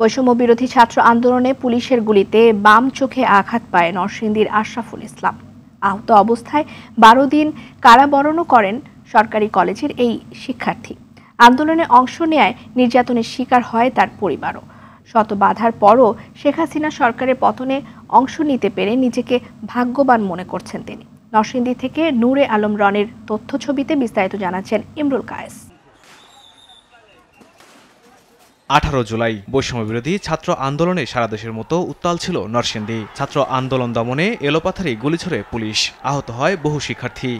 বৈষম্য বিরোধী ছাত্র আন্দোলনে পুলিশের গুলিতে বাম চোখে আঘাত পায় নরসিংদীর আশরাফুল ইসলাম। আহত অবস্থায় 12 দিন কারাবরণও করেন সরকারি কলেজের এই শিক্ষার্থী। আন্দোলনে অংশ নেয় নির্যাতনের শিকার হয় তার পরিবারও। শত বাধার পরও শেখ হাসিনা সরকারের পতনে অংশ নিতে পেরে নিজেকে ভাগ্যবান মনে করছেন তিনি। নরসিংদী থেকে নূরে আলম রনির তথ্যছবিতে বিস্তারিত জানাচ্ছেন ইমরুল কায়েস। 18 জুলাই বৈষম্য বিরোধী ছাত্র আন্দোলনে সারা দেশের মতো উত্তাল ছিল নরসিংদী। ছাত্র আন্দোলন দমনে এলোপাথারি গুলি ছড়ে পুলিশ, আহত হয় বহু শিক্ষার্থী।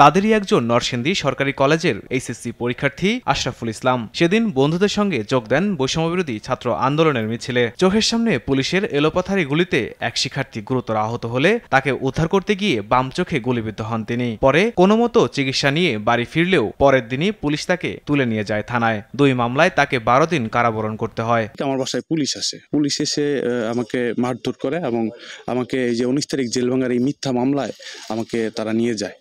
তাদেরই একজন নরসিংদী সরকারি কলেজের এইচএসসি পরীক্ষার্থী আশরাফুল ইসলাম। সেদিন বন্ধুদের সঙ্গে যোগ দেন বৈষম্য বিরোধী ছাত্র আন্দোলনের মিছিলে। চোখের সামনে পুলিশের এলোপাথারি গুলিতে এক শিক্ষার্থী গুরুতর আহত হলে তাকে উদ্ধার করতে গিয়ে বাম চোখে গুলিবিদ্ধ হন তিনি। পরে কোনো মতো চিকিৎসা নিয়ে বাড়ি ফিরলেও পরের দিনই পুলিশ তাকে তুলে নিয়ে যায় থানায়। 2 মামলায় তাকে 12 দিন কারাবরণ করতে হয়। আমার বাসায় পুলিশ আসে, পুলিশ এসে আমাকে মারধর করে এবং আমাকে এই যে 19 তারিখ জেল ভাঙার এই মিথ্যা মামলায় আমাকে তারা নিয়ে যায়।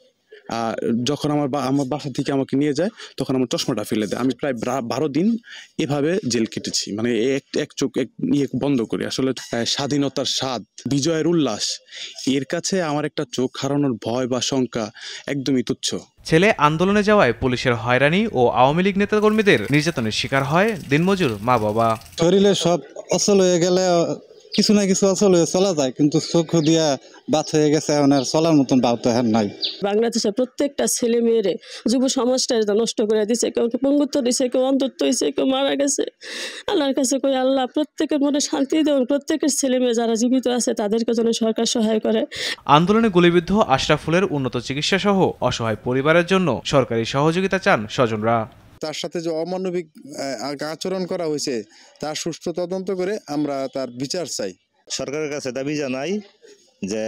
যখন আমার বাসা থেকে আমাকে নিয়ে যায় তখন আমার চশমাটা ফেলে দেয়। আমি প্রায় 12 দিন এভাবে জেল কেটেছি, মানে এক চোখ বন্ধ করে। আসলে স্বাধীনতার স্বাদ, বিজয়ের উল্লাস, এর কাছে আমার একটা চোখ হারানোর ভয় বা শঙ্কা একদমই তুচ্ছ। ছেলে আন্দোলনে যাওয়ায় পুলিশের হয়রানি ও আওয়ামী লীগ নেতাকর্মীদের নির্যাতনের শিকার হয় দিনমজুর মা বাবা। শরীরে সব অচল হয়ে গেলে কিছু না কিছু অচল হয়ে চলা যায়, কিন্তু চোখ দিয়া বাত হয়ে গেছে, ওনার চলার মতন বাউত আর নাই। বাংলাদেশের প্রত্যেকটা ছেলে মেয়েরে যুব সমাজটা নষ্ট করে দিছে, কেউ পঙ্গুত্ব দিছে, কেউ অন্ধত্ব হয়েছে, কেউ মারা গেছে। আল্লাহর কাছে কই আল্লাহ প্রত্যেকের মনে শান্তি দেন, প্রত্যেকের ছেলে মেয়ে যারা জীবিত আছে তাদেরকে যেন সরকার সহায় করে। আন্দোলনে গুলিবিদ্ধ আশরাফুলের উন্নত চিকিৎসা সহ অসহায় পরিবারের জন্য সরকারি সহযোগিতা চান স্বজনরা। তার সাথে যে অমানবিক আচরণ করা হয়েছে তার সুষ্ঠু তদন্ত করে আমরা তার বিচার চাই। সরকারের কাছে দাবি জানাই যে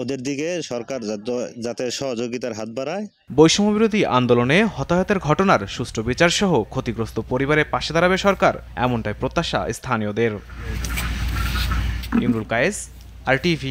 ওদের দিকে সরকার যাতে সহযোগিতার হাত বাড়ায়। বৈষম্য বিরোধী আন্দোলনে হতাহতের ঘটনার সুষ্ঠু বিচার সহ ক্ষতিগ্রস্ত পরিবারের পাশে দাঁড়াবে সরকার, এমনটাই প্রত্যাশা স্থানীয়দের। ইমরুল কায়েস, RTV।